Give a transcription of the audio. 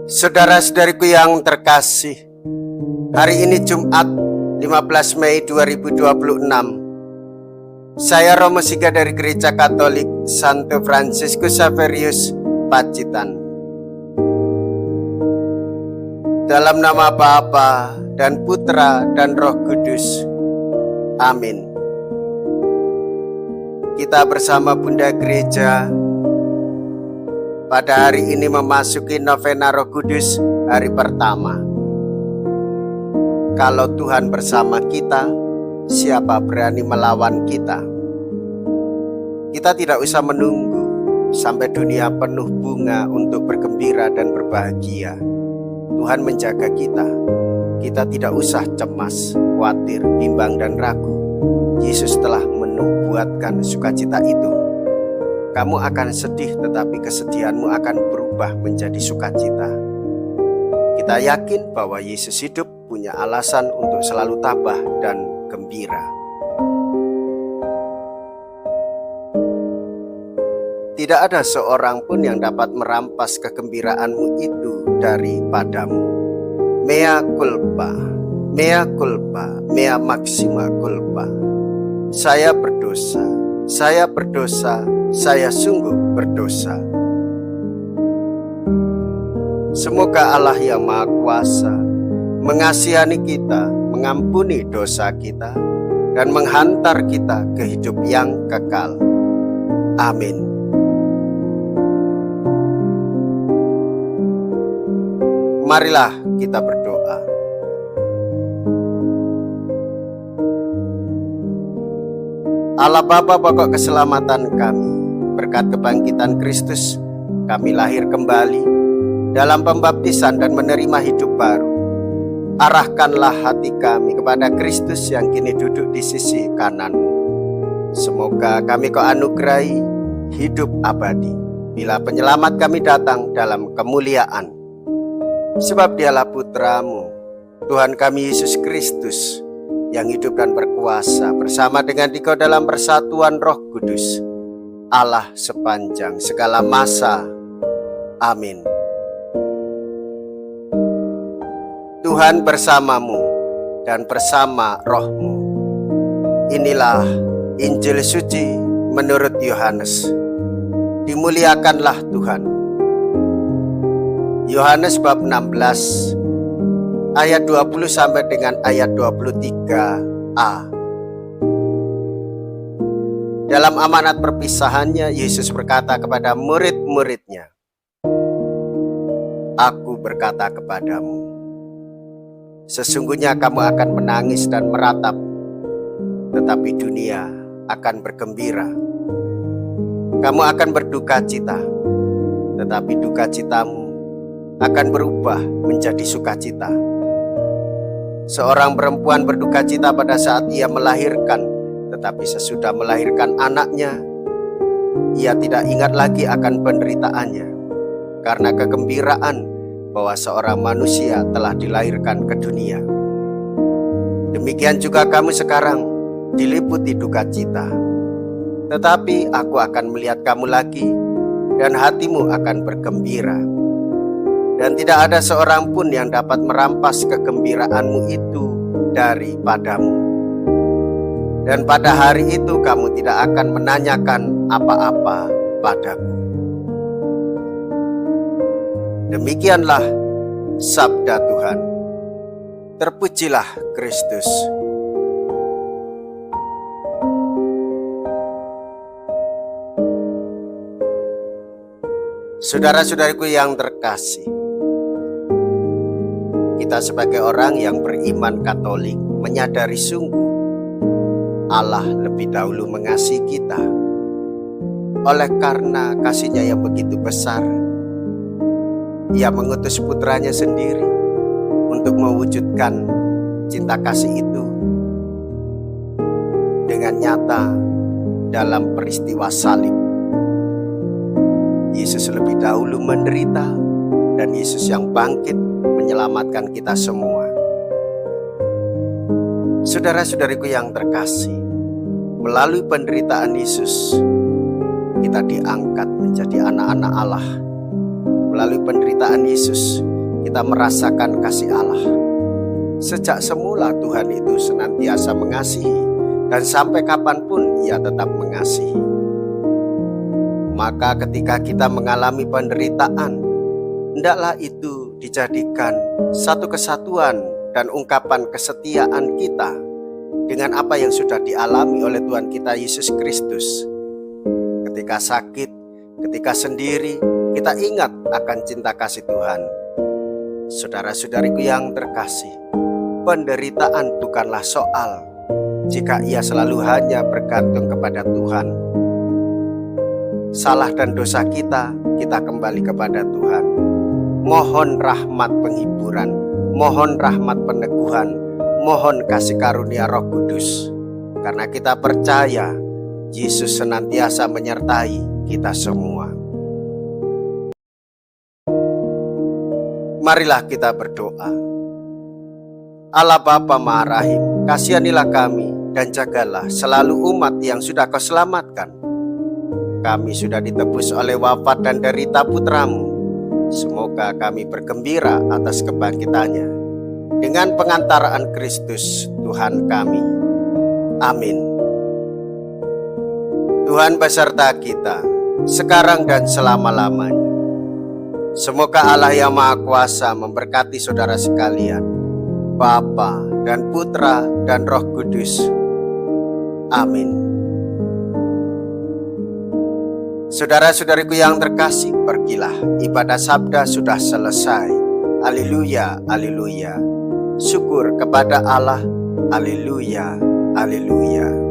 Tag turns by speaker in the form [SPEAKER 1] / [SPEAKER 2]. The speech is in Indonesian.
[SPEAKER 1] Saudara-saudariku yang terkasih, hari ini Jumat 15 Mei 2026. Saya Romo Siga dari Gereja Katolik Santo Fransiskus Xaverius, Pacitan. Dalam nama Bapa dan Putra dan Roh Kudus. Amin. Kita bersama Bunda Gereja pada hari ini memasuki novena Roh Kudus hari pertama. Kalau Tuhan bersama kita, siapa berani melawan kita? Kita tidak usah menunggu sampai dunia penuh bunga untuk bergembira dan berbahagia. Tuhan menjaga kita. Kita tidak usah cemas, khawatir, bimbang dan ragu. Yesus telah menubuatkan sukacita itu. Kamu akan sedih, tetapi kesedihanmu akan berubah menjadi sukacita. Kita yakin bahwa Yesus hidup, punya alasan untuk selalu tabah dan gembira. Tidak ada seorang pun yang dapat merampas kegembiraanmu itu daripadamu. Mea culpa, mea culpa, mea maxima culpa. Saya berdosa, saya berdosa, saya sungguh berdosa. Semoga Allah yang Maha Kuasa mengasihani kita, mengampuni dosa kita, dan menghantar kita ke hidup yang kekal. Amin. Marilah kita berdoa. Allah Bapa, pokok keselamatan kami, berkat kebangkitan Kristus, kami lahir kembali dalam pembaptisan dan menerima hidup baru. Arahkanlah hati kami kepada Kristus yang kini duduk di sisi kanan-Mu. Semoga kami Kau anugerahi hidup abadi bila penyelamat kami datang dalam kemuliaan. Sebab Dialah Putra-Mu, Tuhan kami Yesus Kristus, yang hidup dan berkuasa bersama dengan Dikau dalam persatuan Roh Kudus, Allah sepanjang segala masa. Amin. Tuhan bersamamu dan bersama rohmu. Inilah Injil suci menurut Yohanes. Dimuliakanlah Tuhan. Yohanes bab 16 ayat 20 sampai dengan ayat 23a. Dalam amanat perpisahannya, Yesus berkata kepada murid-muridnya, Aku berkata kepadamu, sesungguhnya kamu akan menangis dan meratap, tetapi dunia akan bergembira. Kamu akan berduka cita, tetapi duka citamu akan berubah menjadi sukacita. Seorang perempuan berduka cita pada saat ia melahirkan, tetapi sesudah melahirkan anaknya, ia tidak ingat lagi akan penderitaannya, karena kegembiraan bahwa seorang manusia telah dilahirkan ke dunia. Demikian juga kamu sekarang diliputi duka cita, tetapi aku akan melihat kamu lagi, dan hatimu akan bergembira. Dan tidak ada seorang pun yang dapat merampas kegembiraanmu itu daripadamu. Dan pada hari itu kamu tidak akan menanyakan apa-apa padaku. Demikianlah sabda Tuhan. Terpujilah Kristus. Saudara-saudariku yang terkasih, kita sebagai orang yang beriman Katolik menyadari sungguh Allah lebih dahulu mengasihi kita. Oleh karena kasih-Nya yang begitu besar, Ia mengutus putranya sendiri untuk mewujudkan cinta kasih itu dengan nyata dalam peristiwa salib. Yesus lebih dahulu menderita, dan Yesus yang bangkit menyelamatkan kita semua. Saudara-saudariku yang terkasih, melalui penderitaan Yesus, kita diangkat menjadi anak-anak Allah. Melalui penderitaan Yesus, kita merasakan kasih Allah. Sejak semula Tuhan itu senantiasa mengasihi, dan sampai kapanpun Ia tetap mengasihi. Maka ketika kita mengalami penderitaan, hendaklah itu dijadikan satu kesatuan dan ungkapan kesetiaan kita dengan apa yang sudah dialami oleh Tuhan kita Yesus Kristus. Ketika sakit, ketika sendiri, kita ingat akan cinta kasih Tuhan. Saudara-saudariku yang terkasih, penderitaan bukanlah soal jika ia selalu hanya bergantung kepada Tuhan. Salah dan dosa kita kembali kepada Tuhan. Mohon rahmat penghiburan, mohon rahmat peneguhan, mohon kasih karunia Roh Kudus. Karena kita percaya Yesus senantiasa menyertai kita semua. Marilah kita berdoa. Allah Bapa Maha Rahim, kasihanilah kami dan jagalah selalu umat yang sudah Kau selamatkan. Kami sudah ditebus oleh wafat dan derita Putra-Mu. Semoga kami bergembira atas kebangkitannya dengan pengantaraan Kristus Tuhan kami. Amin. Tuhan beserta kita sekarang dan selama-lamanya. Semoga Allah yang Maha Kuasa memberkati saudara sekalian, Bapa dan Putra dan Roh Kudus. Amin. Saudara-saudariku yang terkasih, pergilah, ibadah sabda sudah selesai. Haleluya, haleluya. Syukur kepada Allah. Haleluya, haleluya.